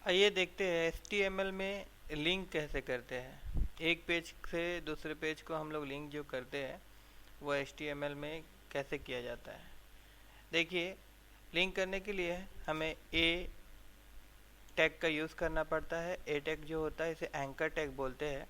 आइए देखते हैं HTML में लिंक कैसे करते हैं। एक पेज से दूसरे पेज को हम लोग लिंक जो करते हैं वो HTML में कैसे किया जाता है। देखिए, लिंक करने के लिए हमें ए टैग का यूज़ करना पड़ता है। ए टैग जो होता है इसे एंकर टैग बोलते हैं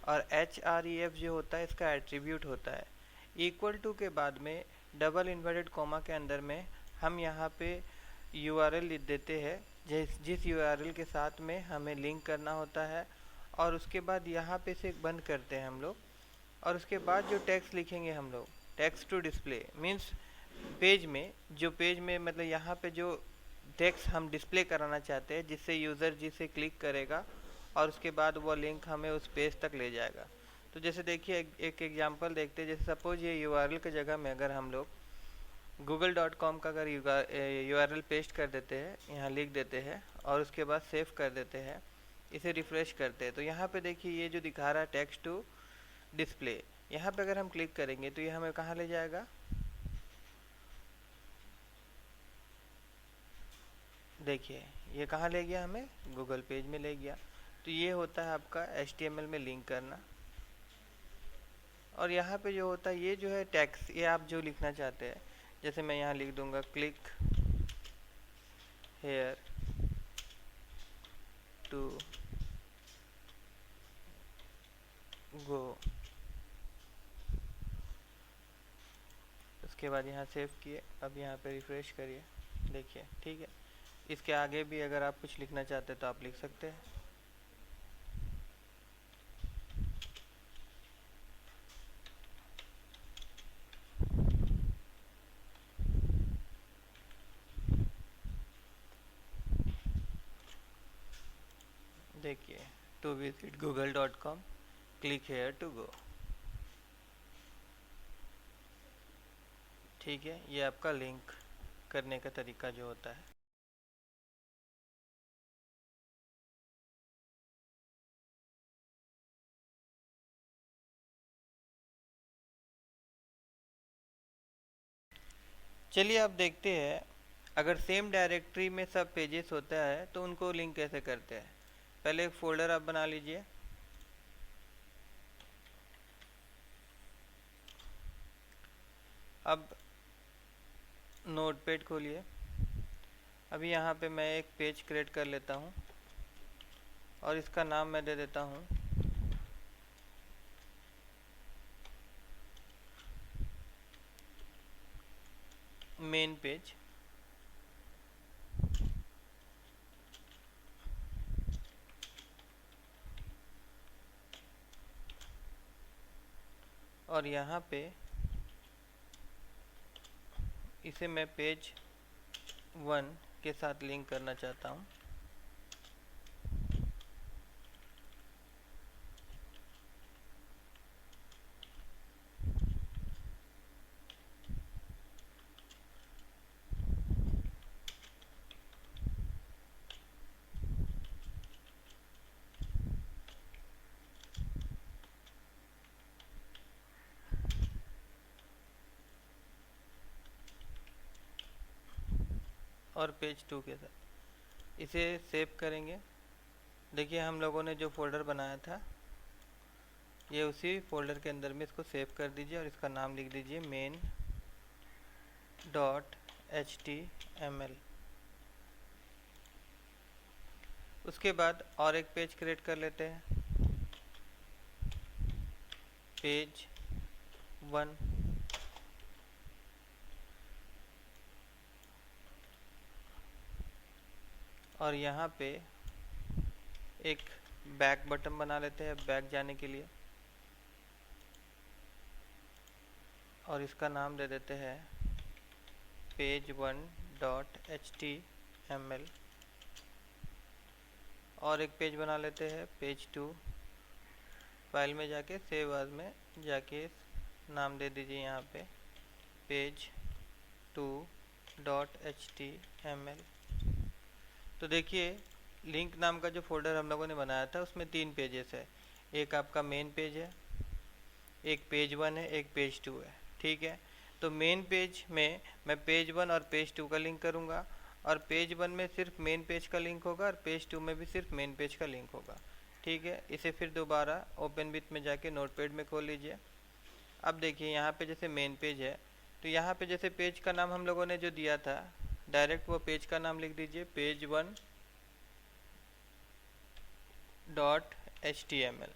और href जो होता है इसका एट्रीब्यूट होता है। इक्वल टू के बाद में डबल इन्वर्टेड कॉमा के अंदर में हम यहाँ पे URL लिख देते हैं जिस URL के साथ में हमें लिंक करना होता है, और उसके बाद यहाँ पे से बंद करते हैं हम लोग। और उसके बाद जो टेक्स्ट लिखेंगे हम लोग, text to display means page में, जो पेज में मतलब यहाँ पे जो टेक्स्ट हम डिस्प्ले कराना चाहते हैं जिससे यूज़र जिसे क्लिक करेगा और उसके बाद वो लिंक हमें उस पेज तक ले जाएगा। तो जैसे देखिए एक एग्जांपल देखते हैं। जैसे सपोज ये URL की जगह में अगर हम लोग google.com का अगर URL पेस्ट कर देते हैं, यहाँ लिख देते हैं और उसके बाद सेव कर देते हैं, इसे रिफ्रेश करते हैं, तो यहाँ पे देखिए ये जो दिखा रहा है टेक्स्ट टू डिस्प्ले, यहाँ पे अगर हम क्लिक करेंगे तो ये हमें कहाँ ले जाएगा, देखिए ये कहाँ ले गया, हमें गूगल पेज में ले गया। तो ये होता है आपका HTML में लिंक करना। और यहाँ पे जो होता है ये जो है टेक्स्ट, ये आप जो लिखना चाहते हैं, जैसे मैं यहाँ लिख दूंगा क्लिक हेयर टू गो, उसके बाद यहाँ सेव किए, अब यहाँ पे रिफ्रेश करिए, देखिए ठीक है। इसके आगे भी अगर आप कुछ लिखना चाहते हैं तो आप लिख सकते हैं। देखिए to visit google.com, click here to go, ठीक है। ये आपका लिंक करने का तरीका जो होता है। चलिए अब देखते हैं, अगर सेम डायरेक्टरी में सब पेजेस होता है तो उनको लिंक कैसे करते हैं। पहले एक फोल्डर आप बना लीजिए। अब नोटपैड खोलिए। अभी यहाँ पे मैं एक पेज क्रिएट कर लेता हूँ और इसका नाम मैं दे देता हूँ मेन पेज। और यहाँ पे इसे मैं पेज 1 के साथ लिंक करना चाहता हूँ। और पेज 2 के साथ इसे सेव करेंगे। देखिए हम लोगों ने जो फोल्डर बनाया था ये उसी फोल्डर के अंदर में इसको सेव कर दीजिए और इसका नाम लिख दीजिए main.html। उसके बाद और एक पेज क्रिएट कर लेते हैं, पेज 1। और यहाँ पे एक बैक बटन बना लेते हैं बैक जाने के लिए, और इसका नाम दे देते हैं page1.html। और एक पेज बना लेते हैं पेज 2। फाइल में जाके सेव एज में जाके नाम दे दीजिए यहाँ पे page2.html। तो देखिए लिंक नाम का जो फोल्डर हम लोगों ने बनाया था उसमें 3 पेजेस है। एक आपका मेन पेज है, एक पेज 1 है, एक पेज 2 है, ठीक है। तो मेन पेज में मैं पेज 1 और पेज 2 का लिंक करूँगा और पेज 1 में सिर्फ मेन पेज का लिंक होगा और पेज 2 में भी सिर्फ मेन पेज का लिंक होगा। ठीक है, इसे फिर दोबारा ओपन विथ में जाके नोटपैड में खोल लीजिए। अब देखिए यहाँ पे जैसे मेन पेज है, तो यहाँ पे जैसे पेज का नाम हम लोगों ने जो दिया था, डायरेक्ट वो पेज का नाम लिख दीजिए, पेज 1 डॉट HTML।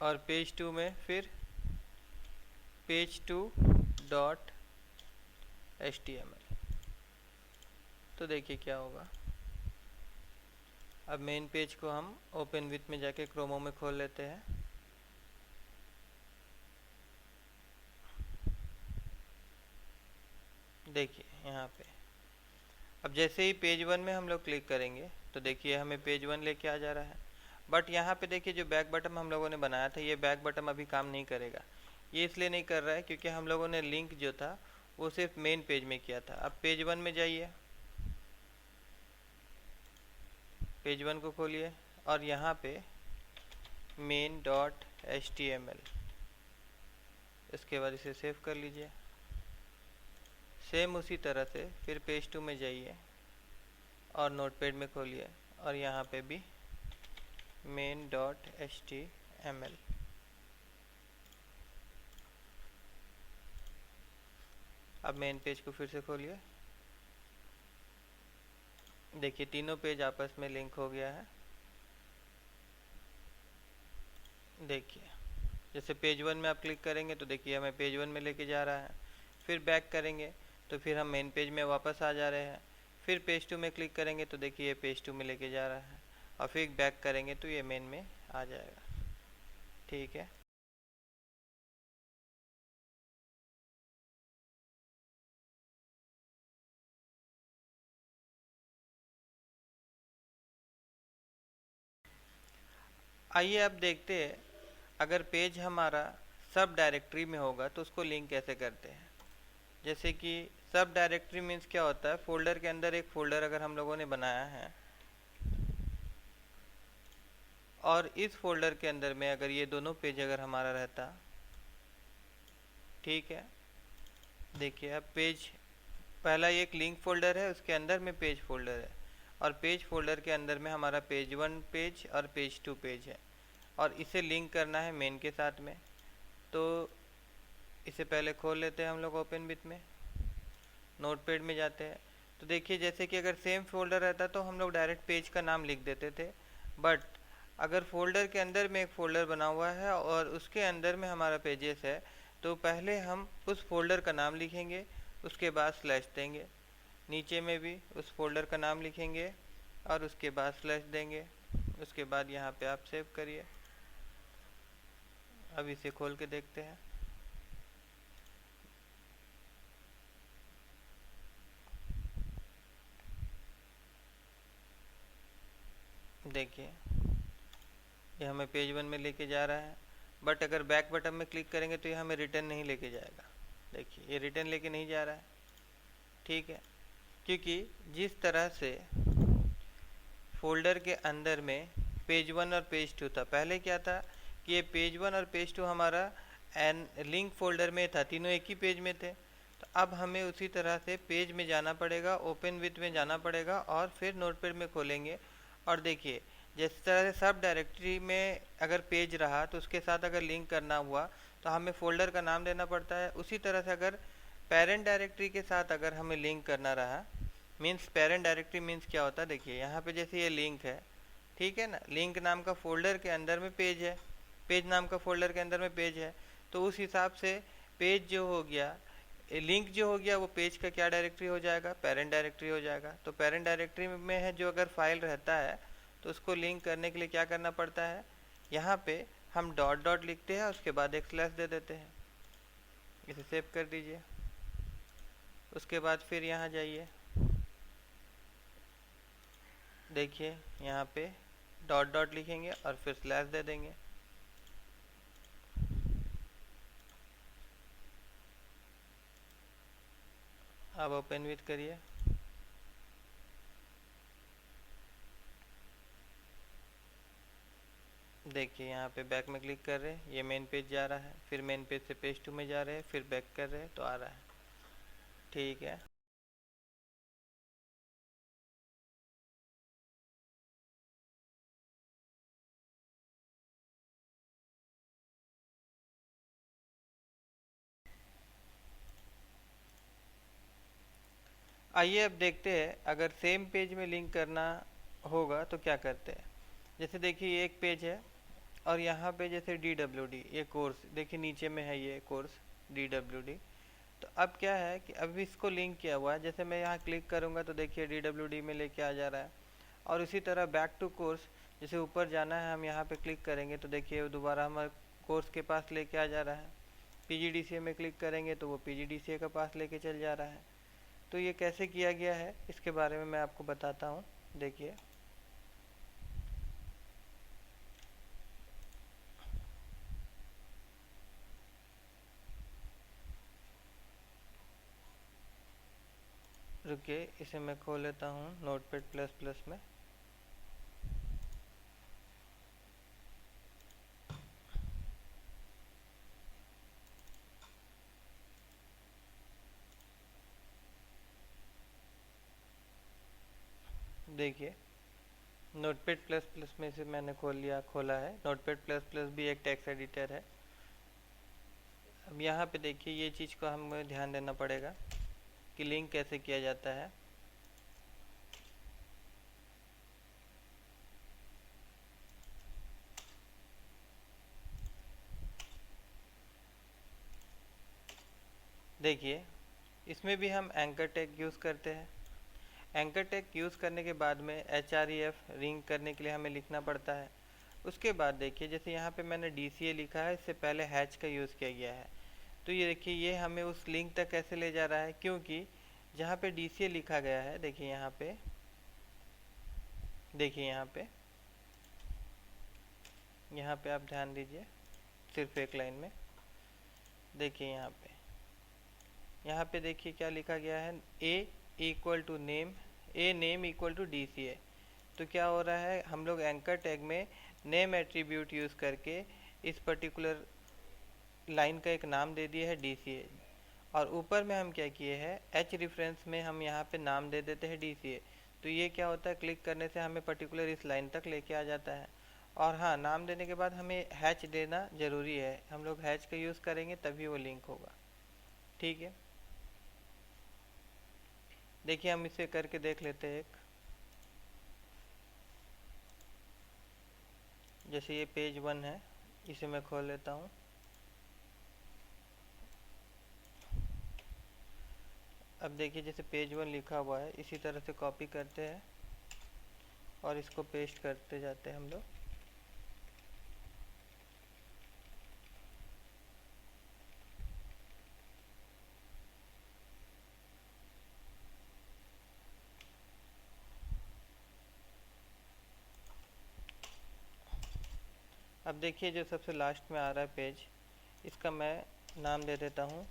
और पेज 2 में फिर पेज 2 डॉट HTML। तो देखिए क्या होगा। अब मेन पेज को हम ओपन विथ में जाके क्रोमो में खोल लेते हैं। देखिए यहाँ पे अब जैसे ही पेज 1 में हम लोग क्लिक करेंगे तो देखिए हमें पेज 1 लेके आ जा रहा है। बट यहाँ पे देखिए जो बैक बटन हम लोगों ने बनाया था, ये बैक बटन अभी काम नहीं करेगा। ये इसलिए नहीं कर रहा है क्योंकि हम लोगों ने लिंक जो था वो सिर्फ मेन पेज में किया था। अब पेज 1 में जाइए, पेज 1 को खोलिए और यहाँ पे मेन डॉट HTML, इसके बाद इसे सेव कर लीजिए। सेम उसी तरह से फिर पेज 2 में जाइए और नोटपैड में खोलिए और यहाँ पे भी मेन डॉट HTML। अब मेन पेज को फिर से खोलिए। देखिए तीनों पेज आपस में लिंक हो गया है। देखिए जैसे पेज 1 में आप क्लिक करेंगे तो देखिए हमें पेज 1 में लेके जा रहा है। फिर बैक करेंगे तो फिर हम मेन पेज में वापस आ जा रहे हैं। फिर पेज 2 में क्लिक करेंगे तो देखिए ये पेज 2 में लेके जा रहा है और फिर बैक करेंगे तो ये मेन में आ जाएगा। ठीक है, आइए अब देखते हैं अगर पेज हमारा सब डायरेक्टरी में होगा तो उसको लिंक कैसे करते हैं। जैसे कि सब डायरेक्टरी मीन्स क्या होता है, फोल्डर के अंदर एक फोल्डर अगर हम लोगों ने बनाया है और इस फोल्डर के अंदर में अगर ये दोनों पेज अगर हमारा रहता, ठीक है। देखिए अब पेज पहला एक लिंक फोल्डर है, उसके अंदर में पेज फोल्डर है और पेज फोल्डर के अंदर में हमारा पेज 1 पेज और पेज 2 पेज है और इसे लिंक करना है मेन के साथ में। तो इसे पहले खोल लेते हैं हम लोग ओपन विथ में, नोटपैड में जाते हैं। तो देखिए जैसे कि अगर सेम फोल्डर रहता तो हम लोग डायरेक्ट पेज का नाम लिख देते थे, बट अगर फोल्डर के अंदर में एक फ़ोल्डर बना हुआ है और उसके अंदर में हमारा पेजेस है, तो पहले हम उस फोल्डर का नाम लिखेंगे, उसके बाद स्लैश देंगे। नीचे में भी उस फोल्डर का नाम लिखेंगे और उसके बाद स्लैश देंगे। उसके बाद यहाँ पे आप सेव करिए। अब इसे खोल के देखते हैं। देखिए ये हमें पेज 1 में लेके जा रहा है, बट अगर बैक बटन में क्लिक करेंगे तो ये हमें रिटर्न नहीं लेके जाएगा। देखिए ये रिटर्न लेके नहीं जा रहा है, ठीक है, क्योंकि जिस तरह से फोल्डर के अंदर में पेज 1 और पेज 2 था, पहले क्या था कि ये पेज 1 और पेज 2 हमारा एन लिंक फोल्डर में था, तीनों एक ही पेज में थे। तो अब हमें उसी तरह से पेज में जाना पड़ेगा, ओपन विथ में जाना पड़ेगा और फिर नोटपैड में खोलेंगे। और देखिए जिस तरह से सब डायरेक्टरी में अगर पेज रहा तो उसके साथ अगर लिंक करना हुआ तो हमें फोल्डर का नाम देना पड़ता है। उसी तरह से अगर पेरेंट डायरेक्टरी के साथ अगर हमें लिंक करना रहा, मीन्स पेरेंट डायरेक्टरी मीन्स क्या होता है, देखिए यहाँ पे जैसे ये लिंक है, ठीक है ना, लिंक नाम का फोल्डर के अंदर में पेज है, पेज नाम का फोल्डर के अंदर में पेज है। तो उस हिसाब से पेज जो हो गया, लिंक जो हो गया, वो पेज का क्या डायरेक्टरी हो जाएगा, पेरेंट डायरेक्टरी हो जाएगा। तो पेरेंट डायरेक्टरी में है जो अगर फाइल रहता है तो उसको लिंक करने के लिए क्या करना पड़ता है, यहाँ पे हम डॉट डॉट लिखते हैं, उसके बाद एक स्लैश दे देते हैं। इसे सेव कर दीजिए। उसके बाद फिर यहाँ जाइए, देखिए यहाँ पे डॉट डॉट लिखेंगे और फिर स्लैश दे देंगे। अब ओपन विथ करिए। देखिए यहाँ पे बैक में क्लिक कर रहे हैं, ये मेन पेज जा रहा है, फिर मेन पेज से पेज 2 में जा रहे हैं, फिर बैक कर रहे हैं तो आ रहा है। ठीक है, आइए अब देखते हैं अगर सेम पेज में लिंक करना होगा तो क्या करते हैं। जैसे देखिए ये एक पेज है और यहाँ पे जैसे DWD ये कोर्स देखिए नीचे में है, ये कोर्स DWD। तो अब क्या है कि अब इसको लिंक किया हुआ है, जैसे मैं यहाँ क्लिक करूँगा तो देखिए DWD में लेके आ जा रहा है। और इसी तरह बैक टू कोर्स, जैसे ऊपर जाना है हम यहाँ पे क्लिक करेंगे तो देखिए दोबारा हमारे कोर्स के पास लेके आ जा रहा है। PGDCA में क्लिक करेंगे तो वो PGDCA के पास लेके चल जा रहा है। तो ये कैसे किया गया है इसके बारे में मैं आपको बताता हूँ। देखिए रुकिए, इसे मैं खोल लेता हूँ नोटपैड प्लस प्लस में। देखिए नोटपैड प्लस प्लस में से मैंने खोला है। नोटपैड प्लस प्लस भी एक टेक्स्ट एडिटर है। अब यहाँ पे देखिए ये चीज़ को हमें ध्यान देना पड़ेगा कि लिंक कैसे किया जाता है। देखिए इसमें भी हम एंकर टैग यूज़ करते हैं। एंकर टैग यूज़ करने के बाद में href रिंग करने के लिए हमें लिखना पड़ता है। उसके बाद देखिए जैसे यहाँ पे मैंने DCA लिखा है, इससे पहले हैच का यूज़ किया गया है। तो ये देखिए ये हमें उस लिंक तक कैसे ले जा रहा है, क्योंकि जहाँ पे DCA लिखा गया है देखिए यहाँ पे, देखिए यहाँ पे आप ध्यान दीजिए सिर्फ एक लाइन में। देखिए यहाँ पे देखिए क्या लिखा गया है, a equal to name, a name equal to DCA। तो क्या हो रहा है, हम लोग एंकर टैग में नेम एट्रीब्यूट यूज़ करके इस पर्टिकुलर लाइन का एक नाम दे दिया है DCA। और ऊपर में हम क्या किए हैं, एच रेफरेंस में हम यहाँ पे नाम दे देते हैं DCA। तो ये क्या होता है, क्लिक करने से हमें पर्टिकुलर इस लाइन तक लेके आ जाता है। और हाँ, नाम देने के बाद हमें हैच देना ज़रूरी है, हम लोग हैच का यूज़ करेंगे तभी वो लिंक होगा। ठीक है, देखिए हम इसे करके देख लेते हैं। एक जैसे ये पेज 1 है, इसे मैं खोल लेता हूँ। अब देखिए जैसे पेज 1 लिखा हुआ है, इसी तरह से कॉपी करते हैं और इसको पेस्ट करते जाते हैं हम लोग। अब देखिए जो सबसे लास्ट में आ रहा है पेज, इसका मैं नाम दे देता हूँ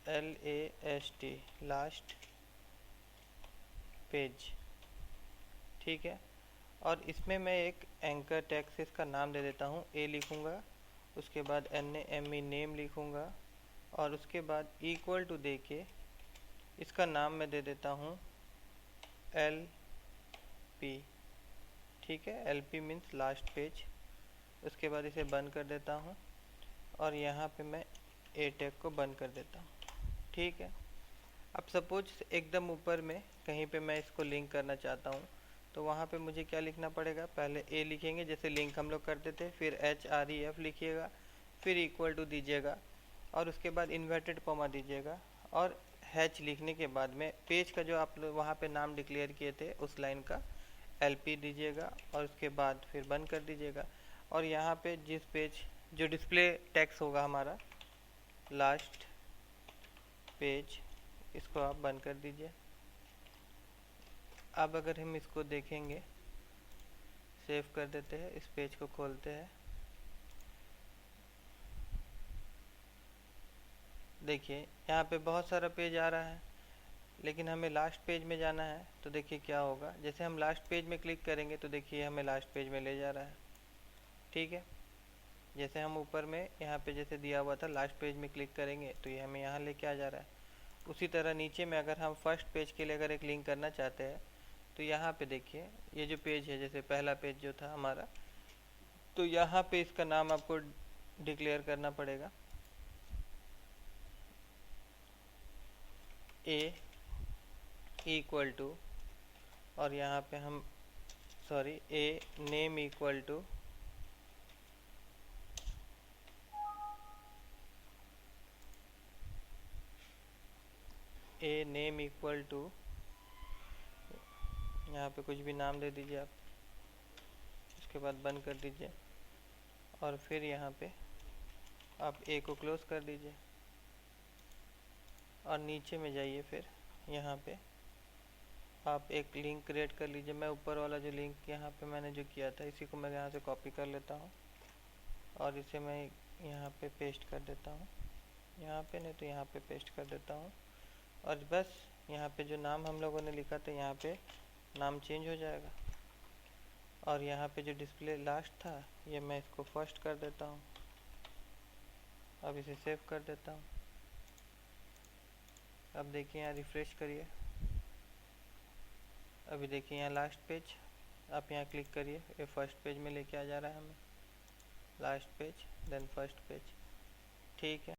LAST, लास्ट पेज। ठीक है, और इसमें मैं एक एंकर टैग से इसका नाम दे देता हूँ, ए लिखूँगा, उसके बाद NAME नेम लिखूँगा, और उसके बाद इक्वल टू दे के इसका नाम मैं दे देता हूँ LP। ठीक है, LP मीन्स लास्ट पेज। उसके बाद इसे बंद कर देता हूँ और यहाँ पे मैं ए टैग को बंद कर देता हूँ। ठीक है, अब सपोज एकदम ऊपर में कहीं पे मैं इसको लिंक करना चाहता हूँ, तो वहाँ पे मुझे क्या लिखना पड़ेगा, पहले ए लिखेंगे जैसे लिंक हम लोग करते थे, फिर HREF लिखिएगा, फिर इक्वल टू दीजिएगा, और उसके बाद इन्वर्टेड कॉमा दीजिएगा, और हैच लिखने के बाद में पेज का जो आप लोग वहाँ पे नाम डिक्लेयर किए थे उस लाइन का LP दीजिएगा, और उसके बाद फिर बंद कर दीजिएगा। और यहाँ पे जिस पेज जो डिस्प्ले टेक्स्ट होगा हमारा लास्ट पेज, इसको आप बंद कर दीजिए। अब अगर हम इसको देखेंगे, सेव कर देते हैं, इस पेज को खोलते हैं। देखिए यहाँ पे बहुत सारा पेज आ रहा है, लेकिन हमें लास्ट पेज में जाना है। तो देखिए क्या होगा, जैसे हम लास्ट पेज में क्लिक करेंगे तो देखिए हमें लास्ट पेज में ले जा रहा है। ठीक है, जैसे हम ऊपर में यहाँ पे जैसे दिया हुआ था लास्ट पेज में क्लिक करेंगे तो ये हमें यहाँ लेके आ जा रहा है। उसी तरह नीचे में अगर हम फर्स्ट पेज के लिए अगर एक लिंक करना चाहते हैं तो यहाँ पे देखिए ये जो पेज है, जैसे पहला पेज जो था हमारा, तो यहाँ पे इसका नाम आपको डिक्लेयर करना पड़ेगा, ए इक्वल टू, और यहाँ पे हम sorry a name equal to a name equal to, यहाँ पे कुछ भी नाम दे दीजिए आप, उसके बाद बंद कर दीजिए और फिर यहाँ पे आप ए को क्लोज कर दीजिए और नीचे में जाइए। फिर यहाँ पे आप एक लिंक क्रिएट कर लीजिए। मैं ऊपर वाला जो लिंक यहाँ पे मैंने जो किया था इसी को मैं यहाँ से कॉपी कर लेता हूँ और इसे मैं यहाँ पे पेस्ट कर देता हूँ, यहाँ पे नहीं तो यहाँ पे पेस्ट कर देता हूँ। और बस यहाँ पे जो नाम हम लोगों ने लिखा था यहाँ पे नाम चेंज हो जाएगा। और यहाँ पे जो डिस्प्ले लास्ट था ये मैं इसको फर्स्ट कर देता हूँ। अब इसे सेव कर देता हूँ। अब देखिए यहाँ रिफ्रेश करिए, अभी देखिए यहाँ लास्ट पेज, आप यहाँ क्लिक करिए, ये फर्स्ट पेज में लेके आ जा रहा है हमें, last page then first page. ठीक है।